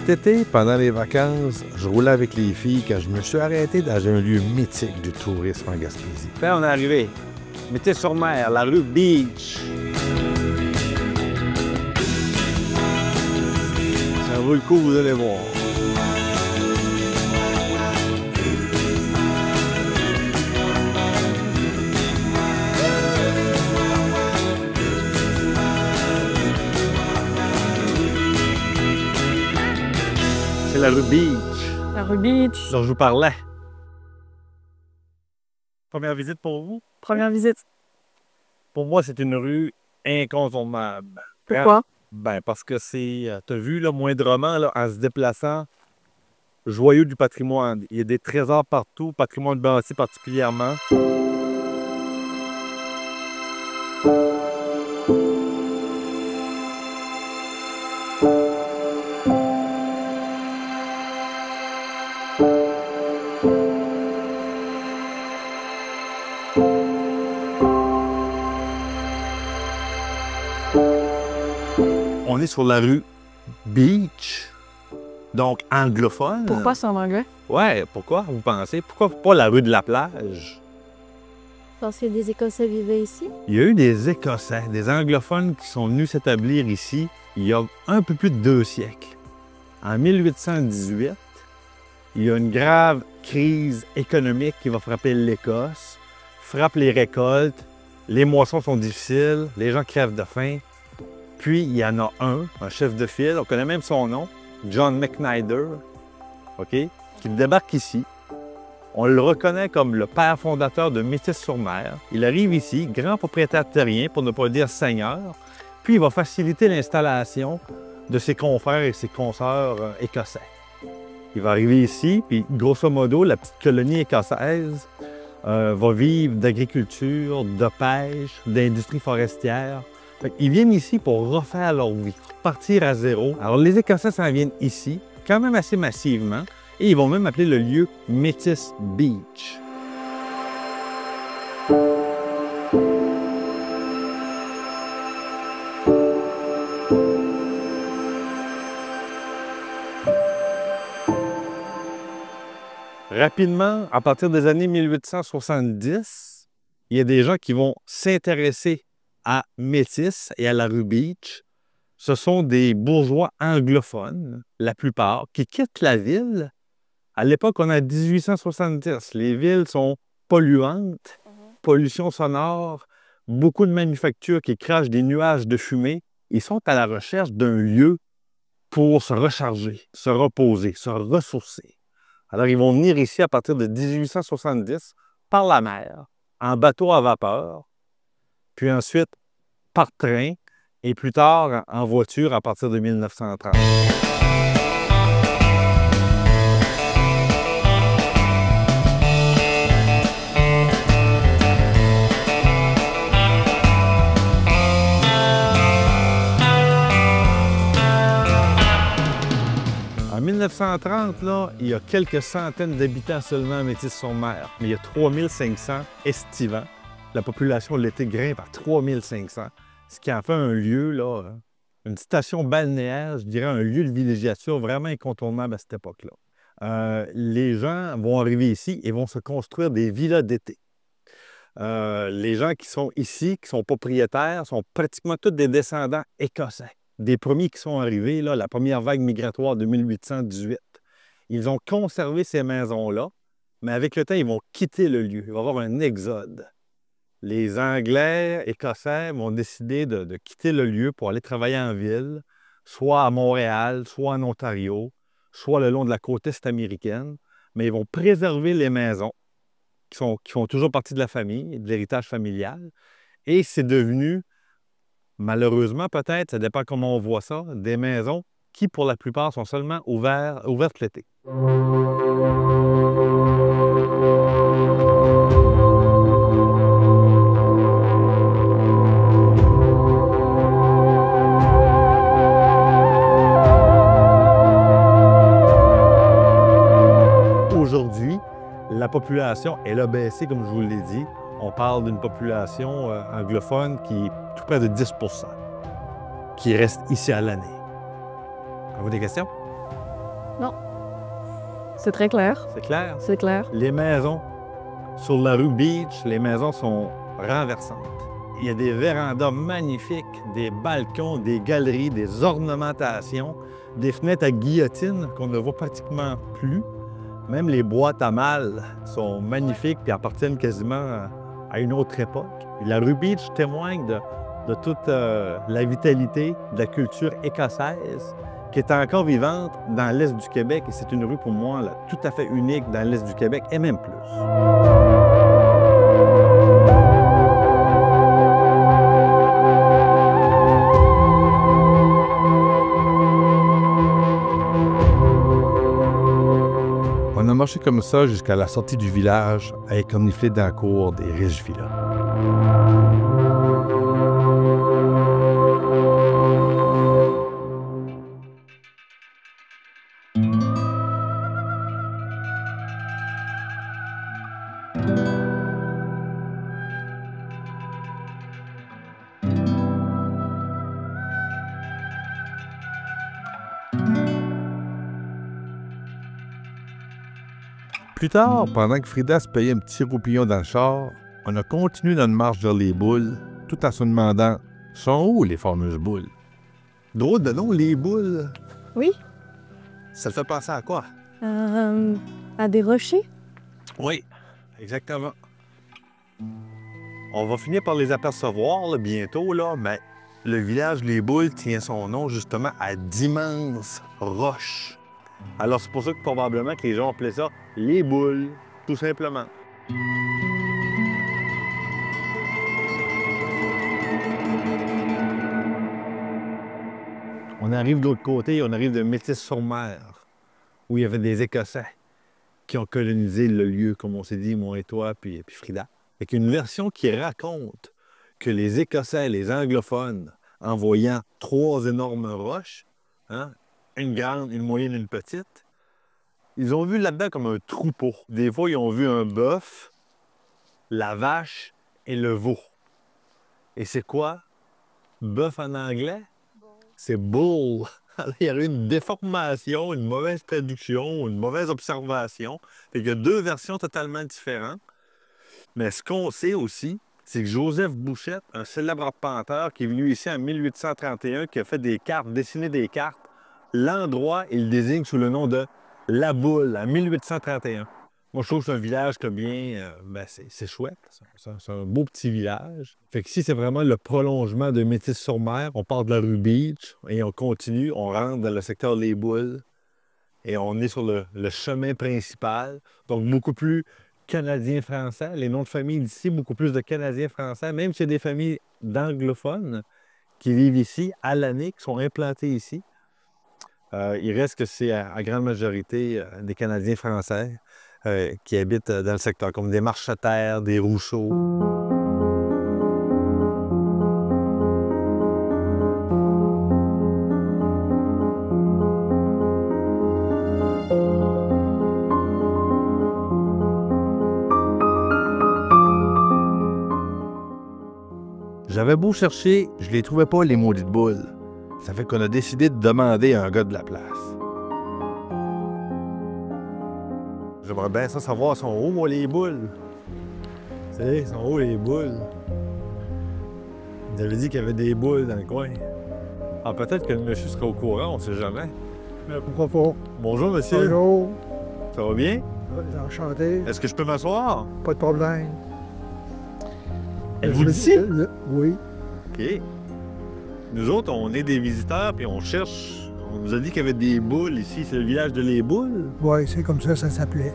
Cet été, pendant les vacances, je roulais avec les filles quand je me suis arrêté dans un lieu mythique du tourisme en Gaspésie. Puis on est arrivé. Métis-sur-Mer, la rue Beach. Ça vaut le coup, vous allez voir. C'est la rue Beach. La rue Beach. dont je vous parlais. Première visite pour vous? Première visite. Pour moi, c'est une rue incontournable. Pourquoi? Ben, parce que c'est, t'as vu, là, moindrement, là, en se déplaçant, joyau du patrimoine. Il y a des trésors partout, patrimoine bâti particulièrement. On est sur la rue Beach, donc anglophone. Pourquoi c'est en anglais? Ouais, pourquoi, vous pensez? Pourquoi pas la rue de la plage? Parce que des Écossais vivaient ici. Il y a eu des Écossais, des anglophones qui sont venus s'établir ici il y a un peu plus de 2 siècles. En 1818, il y a une grave crise économique qui va frapper l'Écosse, frappe les récoltes, les moissons sont difficiles, les gens crèvent de faim. Puis, il y en a un chef de file, on connaît même son nom, John McNider, OK, qui débarque ici. On le reconnaît comme le père fondateur de Métis-sur-Mer. Il arrive ici, grand propriétaire terrien, pour ne pas dire seigneur, puis il va faciliter l'installation de ses confrères et ses consoeurs écossais. Il va arriver ici, puis grosso modo, la petite colonie écossaise va vivre d'agriculture, de pêche, d'industrie forestière. Ils viennent ici pour refaire leur vie, partir à zéro. Alors, les Écossais s'en viennent ici, quand même assez massivement, et ils vont même appeler le lieu Métis Beach. Rapidement, à partir des années 1870, il y a des gens qui vont s'intéresser à Métis et à la rue Beach. Ce sont des bourgeois anglophones, la plupart, qui quittent la ville. À l'époque, on est en 1870. Les villes sont polluantes, pollution sonore, beaucoup de manufactures qui crachent des nuages de fumée. Ils sont à la recherche d'un lieu pour se recharger, se reposer, se ressourcer. Alors, ils vont venir ici à partir de 1870 par la mer, en bateau à vapeur, puis ensuite par train, et plus tard en voiture à partir de 1930. En 1930, là, il y a quelques centaines d'habitants seulement à Métis-sur-Mer, mais il y a 3500 estivants. La population l'été grimpe à 3500, ce qui en fait un lieu, là, une station balnéaire, je dirais un lieu de villégiature vraiment incontournable à cette époque-là. Les gens vont arriver ici et vont se construire des villas d'été. Les gens qui sont ici, qui sont propriétaires, sont pratiquement tous des descendants écossais. Des premiers qui sont arrivés, là, la première vague migratoire de 1818. Ils ont conservé ces maisons-là, mais avec le temps, ils vont quitter le lieu. Il va y avoir un exode. Les Anglais, Écossais vont décider de quitter le lieu pour aller travailler en ville, soit à Montréal, soit en Ontario, soit le long de la côte est américaine, mais ils vont préserver les maisons qui font toujours partie de la famille, de l'héritage familial, et c'est devenu, malheureusement peut-être, ça dépend comment on voit ça, des maisons qui, pour la plupart, sont seulement ouvertes l'été. Aujourd'hui, la population, elle a baissé, comme je vous l'ai dit. On parle d'une population anglophone qui est tout près de 10 % qui reste ici à l'année. Avez-vous des questions? Non. C'est très clair. C'est clair? C'est clair. Les maisons sur la rue Beach, les maisons sont renversantes. Il y a des vérandas magnifiques, des balcons, des galeries, des ornementations, des fenêtres à guillotine qu'on ne voit pratiquement plus. Même les boîtes à mal sont magnifiques et appartiennent quasiment à une autre époque. La rue Beach témoigne de toute la vitalité de la culture écossaise qui est encore vivante dans l'Est du Québec. Et c'est une rue, pour moi, là, tout à fait unique dans l'Est du Québec, et même plus. On a marché comme ça jusqu'à la sortie du village à écornifler dans la cour des riches villas. Plus tard, pendant que Frida se payait un petit roupillon dans le char, on a continué notre marche vers les boules, tout en se demandant « sont où les fameuses boules? » Drôle de nom, les boules. Oui. Ça te fait penser à quoi? À des rochers? Oui, exactement. On va finir par les apercevoir là, bientôt, là, mais le village Les Boules tient son nom justement à d'immenses roches. Alors c'est pour ça que probablement que les gens appelaient ça Les Boules, tout simplement. On arrive de l'autre côté, on arrive de Métis-sur-Mer, où il y avait des Écossais qui ont colonisé le lieu, comme on s'est dit, moi et toi, puis Frida. Avec une version qui raconte que les Écossais, les anglophones, en voyant 3 énormes roches, hein, une grande, une moyenne, une petite, ils ont vu là-dedans comme un troupeau. Des fois, ils ont vu un bœuf, la vache et le veau. Et c'est quoi? Bœuf en anglais? C'est bull. Alors, il y aurait une déformation, une mauvaise traduction, une mauvaise observation. Fait qu'il y a 2 versions totalement différentes. Mais ce qu'on sait aussi, c'est que Joseph Bouchette, un célèbre arpenteur qui est venu ici en 1831, qui a fait des cartes, dessiné des cartes, l'endroit, il désigne sous le nom de La Boule, en 1831. Moi, je trouve que c'est un village que bien, c'est chouette. C'est un beau petit village. Fait que ici, c'est vraiment le prolongement de Métis-sur-Mer. On part de la rue Beach et on continue, on rentre dans le secteur Les Boules et on est sur le chemin principal. Donc, beaucoup plus Canadiens-Français. Les noms de famille d'ici, beaucoup plus de Canadiens-Français, même s'il y a des familles d'anglophones qui vivent ici à l'année, qui sont implantés ici. Il reste que c'est à grande majorité des Canadiens français qui habitent dans le secteur, comme des Marcheterres, des Rousseau. J'avais beau chercher, je les trouvais pas, les maudites boules. Ça fait qu'on a décidé de demander à un gars de la place. J'aimerais bien ça savoir, sont où, moi, les boules? Tu sais, sont où, les boules? Ils avaient dit qu'il y avait des boules dans le coin. Ah, peut-être que le monsieur serait au courant, on ne sait jamais. Mais pourquoi pas? Bonjour, monsieur. Bonjour. Ça va bien? Enchanté. Est-ce que je peux m'asseoir? Pas de problème. Êtes-vous d'ici? Oui. OK. Nous autres, on est des visiteurs, puis on cherche. On nous a dit qu'il y avait des boules ici. C'est le village de Les Boules? Oui, c'est comme ça s'appelait.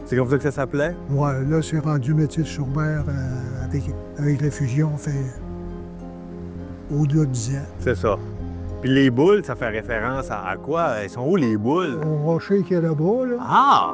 C'est comme ça que ça s'appelait? Ouais, là, c'est rendu Métis-sur-Mer avec la fusion, on fait au-delà de 10 ans. C'est ça. Puis les boules, ça fait référence à quoi? Elles sont où, les boules? Au rocher qui est là-bas, là. Ah!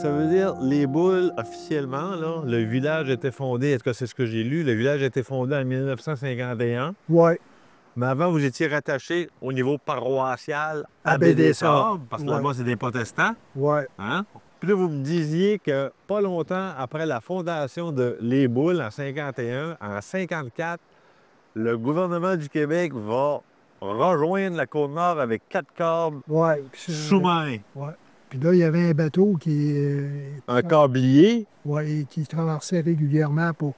Ça veut dire, les Boules, officiellement, là, le village était fondé, est-ce que c'est ce que j'ai lu? Le village a été fondé en 1951. Ouais, Mais avant, vous étiez rattaché au niveau paroissial à Baie-des-Sables. parce que Ouais. là-bas, c'est des protestants. ouais, Hein? Puis là, vous me disiez que pas longtemps après la fondation de Les Boules en 51, en 54, le gouvernement du Québec va rejoindre la Côte-Nord avec 4 câbles ouais. Puis sous-marins. ouais. Puis là, il y avait un bateau Un câblier. ouais, qui traversait régulièrement pour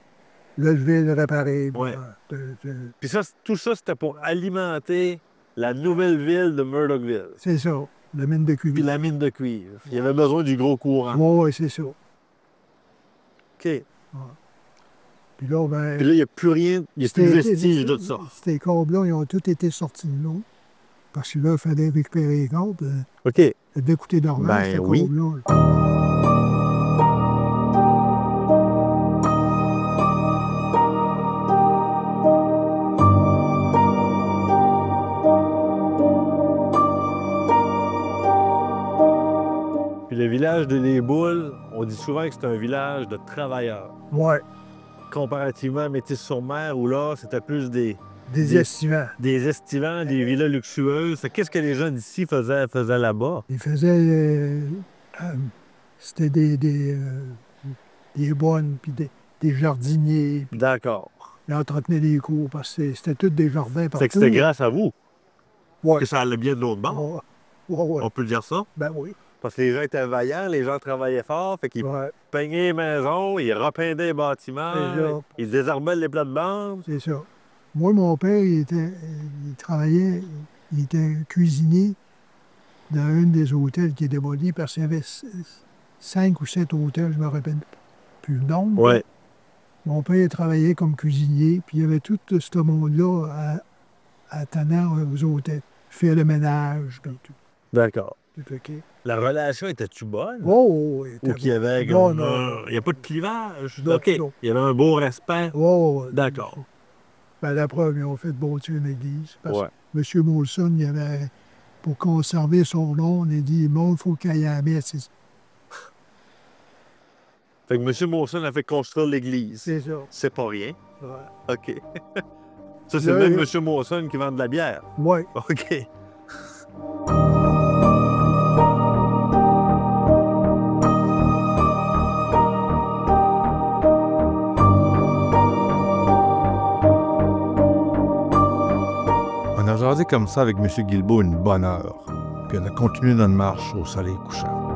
le lever, le réparer. Ouais. De- Puis ça, tout ça, c'était pour alimenter la nouvelle ville de Murdochville. C'est ça, la mine de Puis cuivre. la mine de cuivre. Il y avait besoin du gros courant. Oui, ouais, c'est ça. OK. Puis là, ben, Puis là, il n'y a plus rien, il n'y a plus de vestiges de ça. Ces câbles-là, ils ont tous été sortis de l'eau. Parce que là, il fallait récupérer les câbles. OK. Ça devait coûter d'argent, Ben ces oui. câbles-là. Puis le village de Les Boules, on dit souvent que c'est un village de travailleurs. Ouais, Comparativement à Métis-sur-Mer, où là, c'était plus des des estivants. estivants, des villas luxueuses. Qu'est-ce que les gens d'ici faisaient là-bas? Ils faisaient... c'était des bonnes, puis des jardiniers. Puis D'accord. ils entretenaient des cours, parce que c'était tous des jardins partout. C'est que c'était grâce à vous Ouais. que ça allait bien de l'autre bord. Ouais. On peut le dire ça? Ben oui. Parce que les gens étaient vaillants, les gens travaillaient fort, fait qu'ils Ouais, peignaient les maisons, ils repeindaient les bâtiments, C'est ça. ils désarmaient les plates-bandes. c'est ça. Moi, mon père, il travaillait, il était cuisinier dans un des hôtels qui est démoli parce qu'il y avait 5 ou 7 hôtels, je me rappelle plus le nombre. Ouais. Mon père travaillait comme cuisinier, puis il y avait tout ce monde-là à tenant aux hôtels. Faire le ménage, puis tout. D'accord. Tout OK. La relation était-tu bonne? Oh, Ou qu'il y avait Non, comme non. il n'y a pas de clivage? Non, OK. non. Il y avait un beau respect. Oh, D'accord. Ben, la preuve, ils ont fait bâtir une église. Parce Ouais. que M. Molson, il avait, pour conserver son nom, il a dit, il faut qu'il y ait la messe. Fait que M. Molson a fait construire l'église. C'est ça. C'est pas rien. Ouais. OK. Ça, c'est Là, le même il- M. Molson qui vend de la bière. Ouais. OK. On a jasé comme ça avec M. Guilbeault une bonne heure, puis on a continué notre marche au soleil couchant.